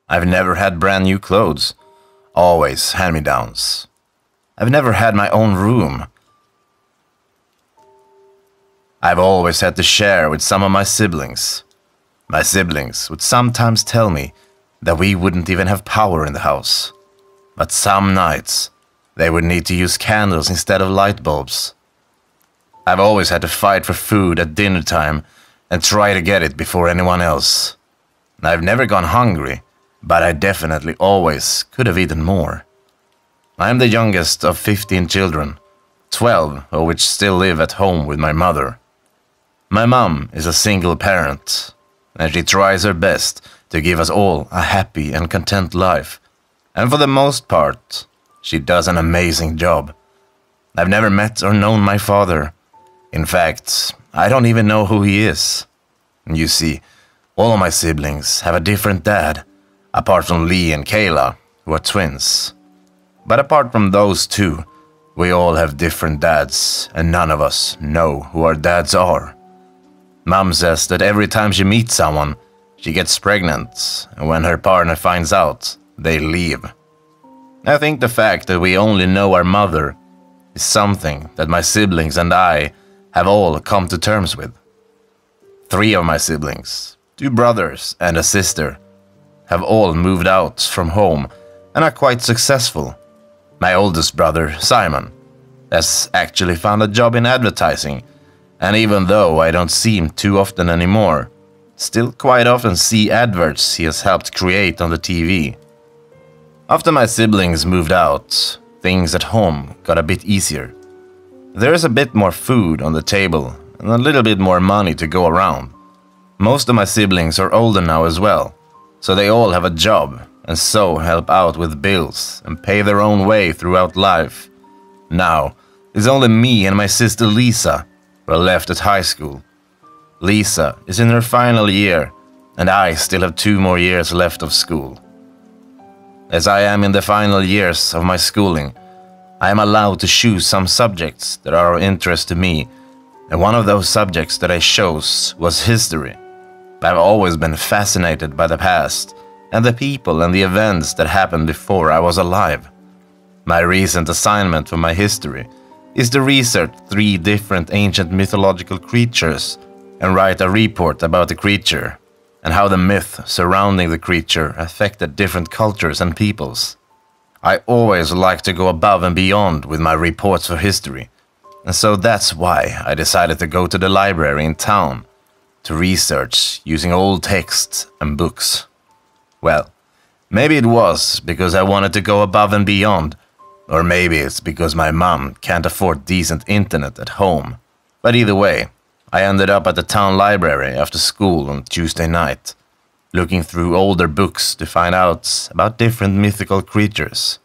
I've never had brand new clothes, always hand-me-downs. I've never had my own room. I've always had to share with some of my siblings. My siblings would sometimes tell me that we wouldn't even have power in the house. But some nights, they would need to use candles instead of light bulbs. I've always had to fight for food at dinner time and try to get it before anyone else. I've never gone hungry, but I definitely always could have eaten more. I am the youngest of 15 children, 12 of which still live at home with my mother. My mom is a single parent, and she tries her best to give us all a happy and content life. And for the most part, she does an amazing job. I've never met or known my father. In fact, I don't even know who he is. You see, all of my siblings have a different dad, apart from Lee and Kayla, who are twins. But apart from those two, we all have different dads, and none of us know who our dads are. Mom says that every time she meets someone, she gets pregnant, and when her partner finds out, they leave. I think the fact that we only know our mother is something that my siblings and I have all come to terms with. 3 of my siblings, 2 brothers and a sister, have all moved out from home and are quite successful. My oldest brother, Simon, has actually found a job in advertising, and even though I don't see him too often anymore, still quite often see adverts he has helped create on the TV. After my siblings moved out, things at home got a bit easier. There is a bit more food on the table and a little bit more money to go around. Most of my siblings are older now as well, so they all have a job and so help out with bills and pay their own way throughout life. Now, it's only me and my sister Lisa who are left at high school. Lisa is in her final year, and I still have 2 more years left of school. As I am in the final years of my schooling, I am allowed to choose some subjects that are of interest to me, and one of those subjects that I chose was history. I've always been fascinated by the past, and the people and the events that happened before I was alive. My recent assignment for my history is to research 3 different ancient mythological creatures and write a report about the creature and how the myth surrounding the creature affected different cultures and peoples. I always like to go above and beyond with my reports for history, and so that's why I decided to go to the library in town to research using old texts and books. Well, maybe it was because I wanted to go above and beyond, or maybe it's because my mom can't afford decent internet at home. But either way, I ended up at the town library after school on Tuesday night, looking through older books to find out about different mythical creatures.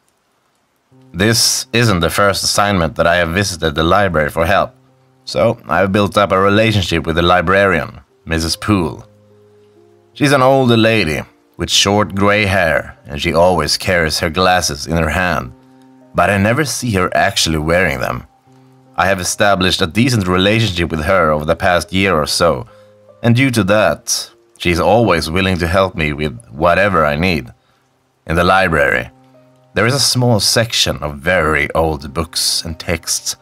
This isn't the first assignment that I have visited the library for help, so I've built up a relationship with the librarian, Mrs. Poole. She's an older lady with short gray hair, and she always carries her glasses in her hand, but I never see her actually wearing them. I have established a decent relationship with her over the past year or so, and due to that, she's always willing to help me with whatever I need. In the library, there is a small section of very old books and texts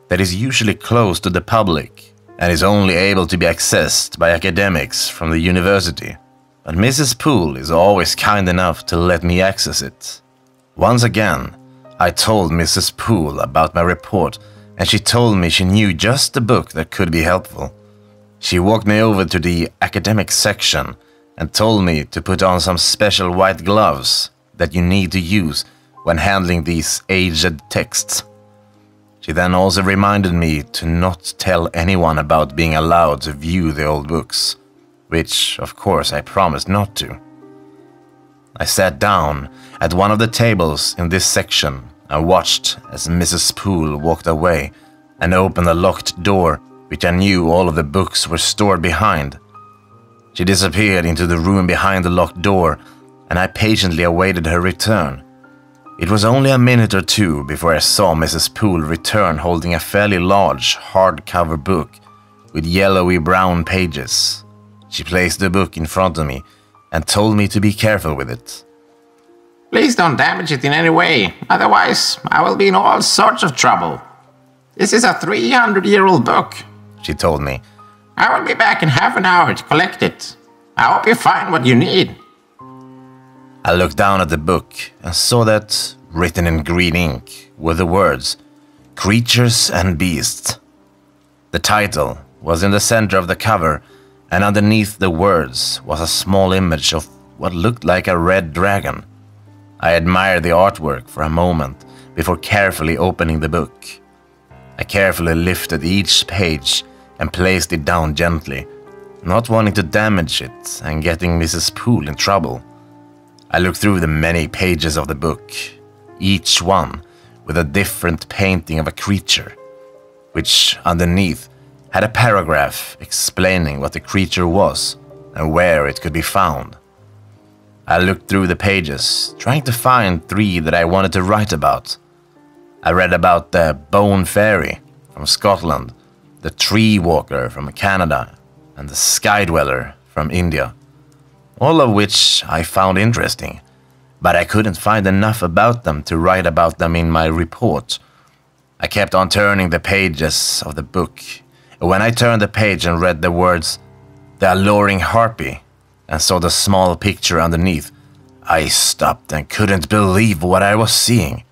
that is usually closed to the public and is only able to be accessed by academics from the university. But Mrs. Poole is always kind enough to let me access it. Once again, I told Mrs. Poole about my report, and she told me she knew just the book that could be helpful. She walked me over to the academic section and told me to put on some special white gloves that you need to use when handling these aged texts. She then also reminded me to not tell anyone about being allowed to view the old books, which, of course, I promised not to. I sat down at one of the tables in this section and watched as Mrs. Poole walked away and opened a locked door which I knew all of the books were stored behind. She disappeared into the room behind the locked door, and I patiently awaited her return. It was only a minute or 2 before I saw Mrs. Poole return holding a fairly large hardcover book with yellowy brown pages. She placed the book in front of me, and told me to be careful with it. Please don't damage it in any way, otherwise I will be in all sorts of trouble. This is a 300-year-old book, she told me. I will be back in half an hour to collect it. I hope you find what you need. I looked down at the book and saw that, written in green ink, were the words, Creatures and Beasts. The title was in the center of the cover, and underneath the words was a small image of what looked like a red dragon. I admired the artwork for a moment before carefully opening the book. I carefully lifted each page and placed it down gently, not wanting to damage it and getting Mrs. Poole in trouble. I looked through the many pages of the book, each one with a different painting of a creature, which underneath had a paragraph explaining what the creature was and where it could be found. I looked through the pages, trying to find 3 that I wanted to write about. I read about the Bone Fairy from Scotland, the Tree Walker from Canada, and the Sky Dweller from India, all of which I found interesting, but I couldn't find enough about them to write about them in my report. I kept on turning the pages of the book, and when I turned the page and read the words, The Alluring Harpy, and saw the small picture underneath, I stopped and couldn't believe what I was seeing.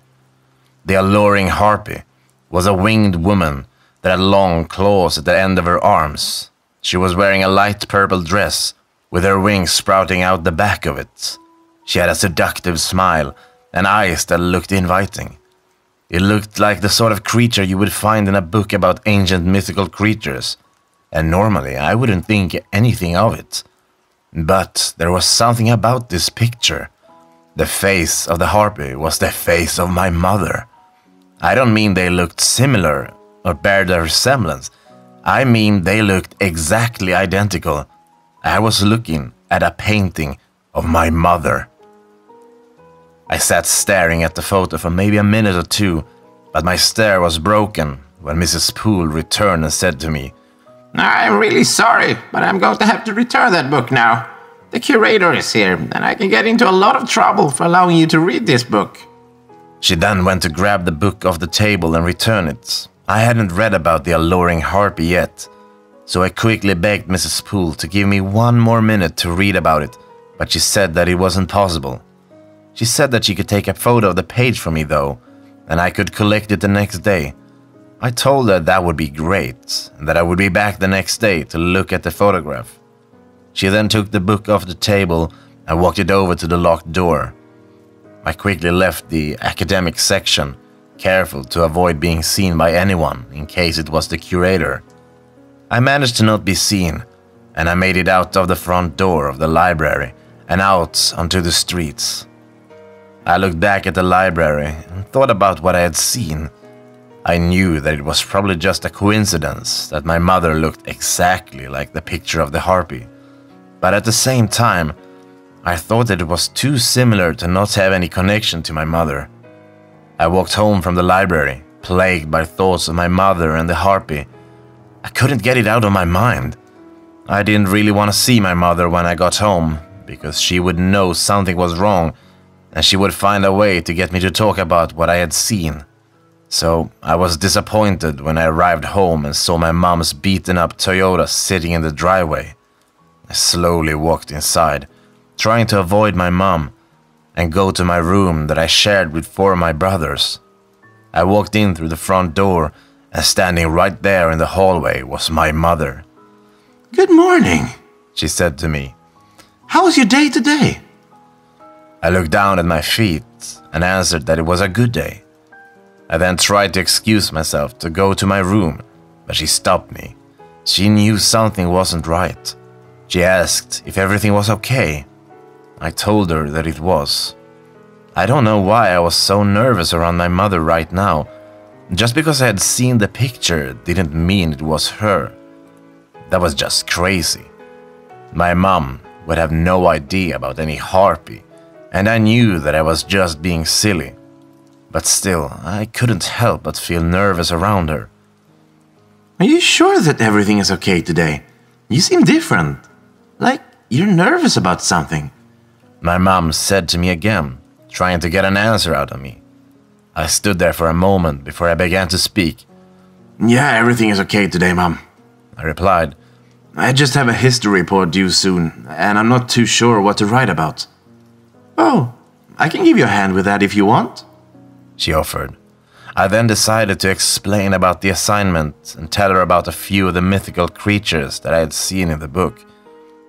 The Alluring Harpy was a winged woman that had long claws at the end of her arms. She was wearing a light purple dress, with her wings sprouting out the back of it. She had a seductive smile and eyes that looked inviting. It looked like the sort of creature you would find in a book about ancient mythical creatures, and normally I wouldn't think anything of it. But there was something about this picture. The face of the harpy was the face of my mother. I don't mean they looked similar or bared a resemblance. I mean they looked exactly identical. I was looking at a painting of my mother. I sat staring at the photo for maybe a minute or 2, but my stare was broken when Mrs. Poole returned and said to me, I'm really sorry, but I'm going to have to return that book now. The curator is here, and I can get into a lot of trouble for allowing you to read this book. She then went to grab the book off the table and return it. I hadn't read about the Alluring Harpy yet, so I quickly begged Mrs. Poole to give me 1 more minute to read about it, but she said that it wasn't possible. She said that she could take a photo of the page for me though, and I could collect it the next day. I told her that would be great, and that I would be back the next day to look at the photograph. She then took the book off the table and walked it over to the locked door. I quickly left the academic section, careful to avoid being seen by anyone in case it was the curator. I managed to not be seen, and I made it out of the front door of the library and out onto the streets. I looked back at the library and thought about what I had seen. I knew that it was probably just a coincidence that my mother looked exactly like the picture of the harpy, but at the same time, I thought that it was too similar to not have any connection to my mother. I walked home from the library, plagued by thoughts of my mother and the harpy. I couldn't get it out of my mind. I didn't really want to see my mother when I got home, because she would know something was wrong, and she would find a way to get me to talk about what I had seen. So I was disappointed when I arrived home and saw my mom's beaten-up Toyota sitting in the driveway. I slowly walked inside, trying to avoid my mom, and go to my room that I shared with 4 of my brothers. I walked in through the front door, and standing right there in the hallway was my mother. Good morning, she said to me. How was your day today? I looked down at my feet and answered that it was a good day. I then tried to excuse myself to go to my room, but she stopped me. She knew something wasn't right. She asked if everything was okay. I told her that it was. I don't know why I was so nervous around my mother right now. Just because I had seen the picture didn't mean it was her. That was just crazy. My mom would have no idea about any harpy, and I knew that I was just being silly. But still, I couldn't help but feel nervous around her. Are you sure that everything is okay today? You seem different. Like you're nervous about something. My mom said to me again, trying to get an answer out of me. I stood there for a moment before I began to speak. Yeah, everything is okay today, Mom, I replied. I just have a history report due soon, and I'm not too sure what to write about. Oh, I can give you a hand with that if you want, she offered. I then decided to explain about the assignment and tell her about a few of the mythical creatures that I had seen in the book.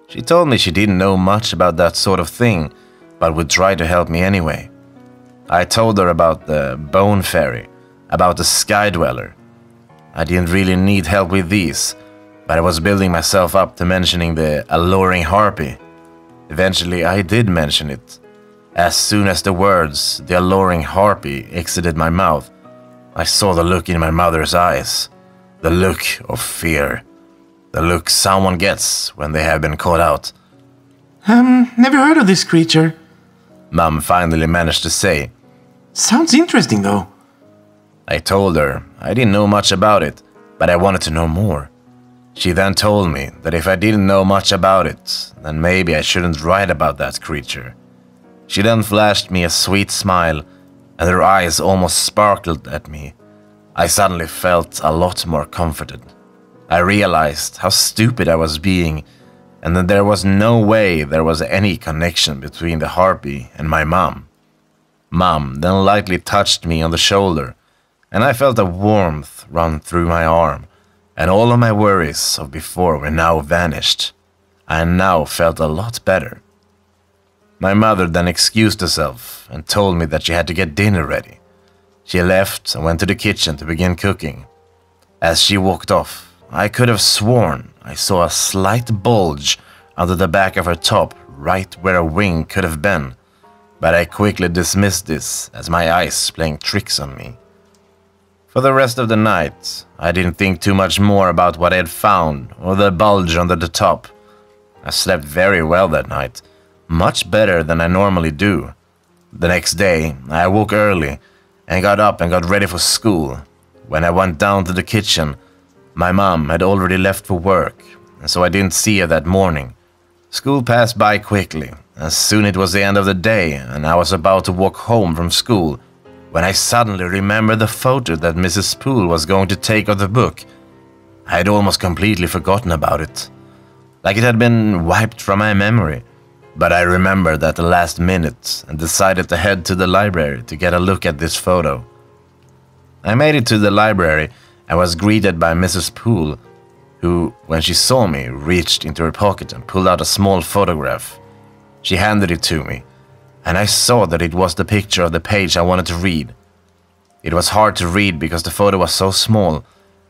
She told me she didn't know much about that sort of thing, but would try to help me anyway. I told her about the Bone Fairy, about the Sky Dweller. I didn't really need help with these, but I was building myself up to mentioning the Alluring Harpy. Eventually I did mention it. As soon as the words, the Alluring Harpy, exited my mouth, I saw the look in my mother's eyes. The look of fear. The look someone gets when they have been caught out. Never heard of this creature, Mom finally managed to say. Sounds interesting, though. I told her I didn't know much about it, but I wanted to know more. She then told me that if I didn't know much about it, then maybe I shouldn't write about that creature. She then flashed me a sweet smile, and her eyes almost sparkled at me. I suddenly felt a lot more comforted. I realized how stupid I was being, and that there was no way there was any connection between the harpy and my mom. Mom then lightly touched me on the shoulder, and I felt a warmth run through my arm, and all of my worries of before were now vanished. I now felt a lot better. My mother then excused herself and told me that she had to get dinner ready. She left and went to the kitchen to begin cooking. As she walked off, I could have sworn I saw a slight bulge under the back of her top, right where a wing could have been, but I quickly dismissed this as my eyes playing tricks on me. For the rest of the night, I didn't think too much more about what I had found or the bulge under the top. I slept very well that night, much better than I normally do. The next day, I woke early and got up and got ready for school. When I went down to the kitchen, my mom had already left for work, and so I didn't see her that morning. School passed by quickly, and soon it was the end of the day, and I was about to walk home from school when I suddenly remembered the photo that Mrs. Poole was going to take of the book. I had almost completely forgotten about it, like it had been wiped from my memory. But I remembered at the last minute and decided to head to the library to get a look at this photo. I made it to the library and was greeted by Mrs. Poole, who, when she saw me, reached into her pocket and pulled out a small photograph. She handed it to me, and I saw that it was the picture of the page I wanted to read. It was hard to read because the photo was so small,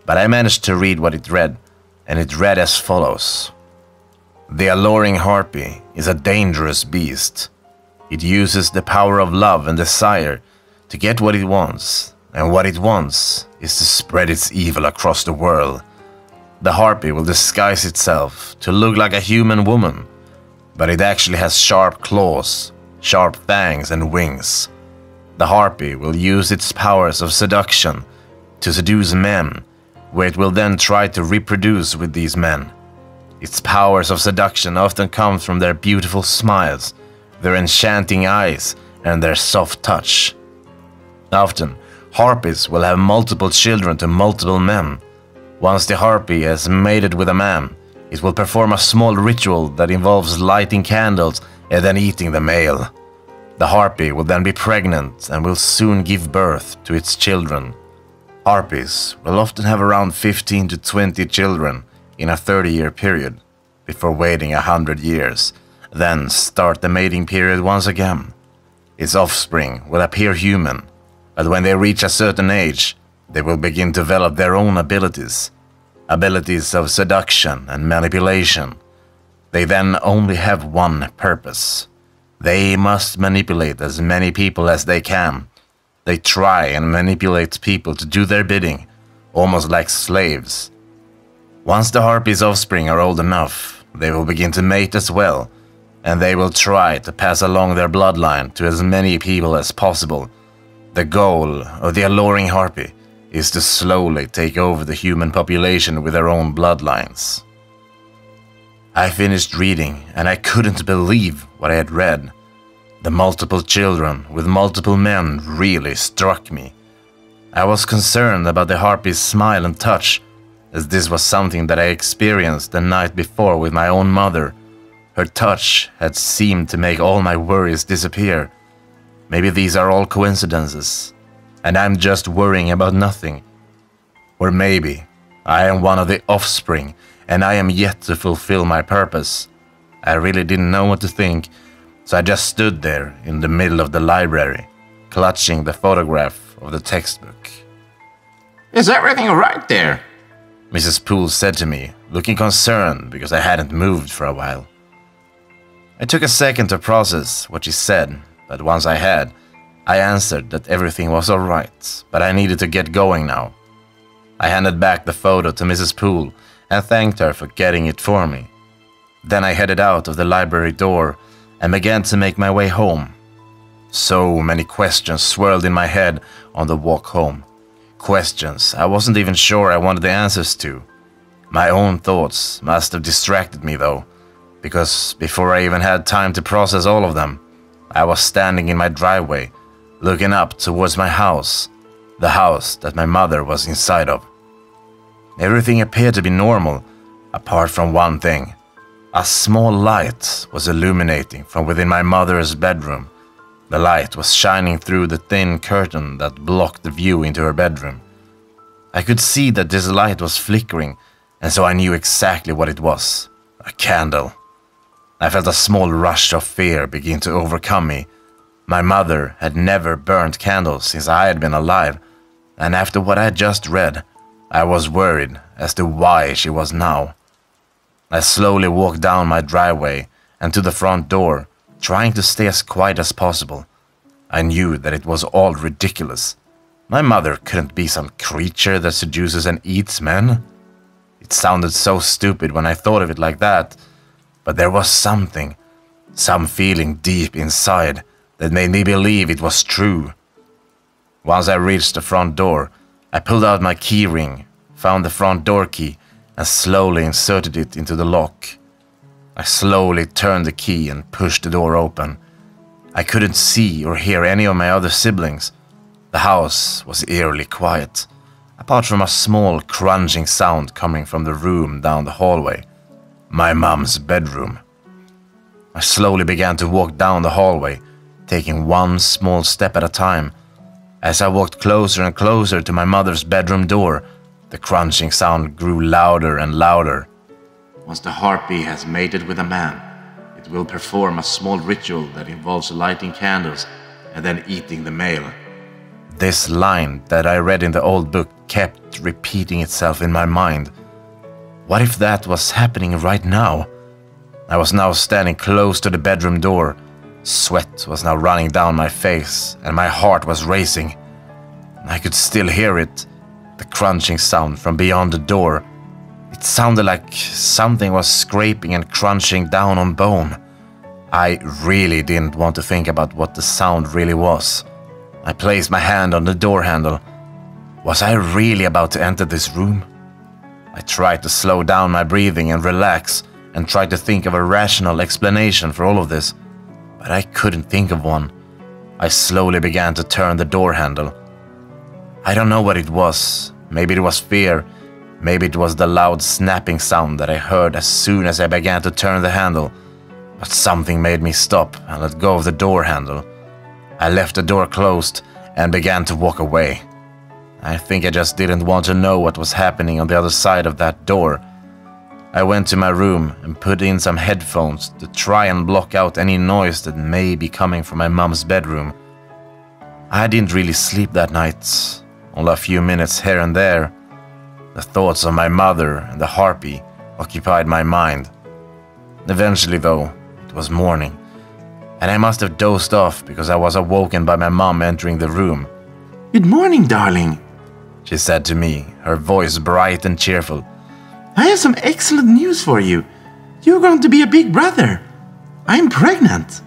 but I managed to read what it read, and it read as follows. The Alluring Harpy is a dangerous beast. It uses the power of love and desire to get what it wants, and what it wants is to spread its evil across the world. The harpy will disguise itself to look like a human woman, but it actually has sharp claws, sharp fangs and wings. The harpy will use its powers of seduction to seduce men, where it will then try to reproduce with these men. Its powers of seduction often come from their beautiful smiles, their enchanting eyes, and their soft touch. Often, harpies will have multiple children to multiple men. Once the harpy has mated with a man, it will perform a small ritual that involves lighting candles and then eating the male. The harpy will then be pregnant and will soon give birth to its children. Harpies will often have around 15 to 20 children in a 30-year period, before waiting 100 years, then start the mating period once again. Its offspring will appear human, but when they reach a certain age, they will begin to develop their own abilities of seduction and manipulation. They then only have one purpose. They must manipulate as many people as they can. They try and manipulate people to do their bidding, almost like slaves. Once the harpy's offspring are old enough, they will begin to mate as well, and they will try to pass along their bloodline to as many people as possible. The goal of the Alluring Harpy is to slowly take over the human population with their own bloodlines. I finished reading, and I couldn't believe what I had read. The multiple children with multiple men really struck me. I was concerned about the harpy's smile and touch, as this was something that I experienced the night before with my own mother. Her touch had seemed to make all my worries disappear. Maybe these are all coincidences, and I'm just worrying about nothing. Or maybe I am one of the offspring, and I am yet to fulfill my purpose. I really didn't know what to think, so I just stood there in the middle of the library, clutching the photograph of the textbook. Is everything all right there? Mrs. Poole said to me, looking concerned because I hadn't moved for a while. I took a second to process what she said, but once I had, I answered that everything was all right, but I needed to get going now. I handed back the photo to Mrs. Poole and thanked her for getting it for me. Then I headed out of the library door and began to make my way home. So many questions swirled in my head on the walk home. Questions I wasn't even sure I wanted the answers to. My own thoughts must have distracted me though, because before I even had time to process all of them, I was standing in my driveway, looking up towards my house, the house that my mother was inside of. Everything appeared to be normal, apart from one thing. A small light was illuminating from within my mother's bedroom. The light was shining through the thin curtain that blocked the view into her bedroom. I could see that this light was flickering, and so I knew exactly what it was. A candle. I felt a small rush of fear begin to overcome me. My mother had never burned candles since I had been alive, and after what I had just read, I was worried as to why she was now. I slowly walked down my driveway and to the front door, trying to stay as quiet as possible. I knew that it was all ridiculous. My mother couldn't be some creature that seduces and eats men. It sounded so stupid when I thought of it like that, but there was something, some feeling deep inside that made me believe it was true. Once I reached the front door, I pulled out my key ring, found the front door key, and slowly inserted it into the lock. I slowly turned the key and pushed the door open. I couldn't see or hear any of my other siblings. The house was eerily quiet, apart from a small crunching sound coming from the room down the hallway, my mom's bedroom. I slowly began to walk down the hallway, taking one small step at a time. As I walked closer and closer to my mother's bedroom door, the crunching sound grew louder and louder. Once the harpy has mated with a man, it will perform a small ritual that involves lighting candles and then eating the male. This line that I read in the old book kept repeating itself in my mind. What if that was happening right now? I was now standing close to the bedroom door. Sweat was now running down my face and my heart was racing. I could still hear it, the crunching sound from beyond the door. It sounded like something was scraping and crunching down on bone. I really didn't want to think about what the sound really was. I placed my hand on the door handle. Was I really about to enter this room? I tried to slow down my breathing and relax and tried to think of a rational explanation for all of this, but I couldn't think of one. I slowly began to turn the door handle. I don't know what it was. Maybe it was fear. Maybe it was the loud snapping sound that I heard as soon as I began to turn the handle. But something made me stop and let go of the door handle. I left the door closed and began to walk away. I think I just didn't want to know what was happening on the other side of that door. I went to my room and put in some headphones to try and block out any noise that may be coming from my mom's bedroom. I didn't really sleep that night, only a few minutes here and there. The thoughts of my mother and the harpy occupied my mind. Eventually, though, it was morning, and I must have dozed off because I was awoken by my mom entering the room. "Good morning, darling," she said to me, her voice bright and cheerful. "I have some excellent news for you. You're going to be a big brother. I'm pregnant."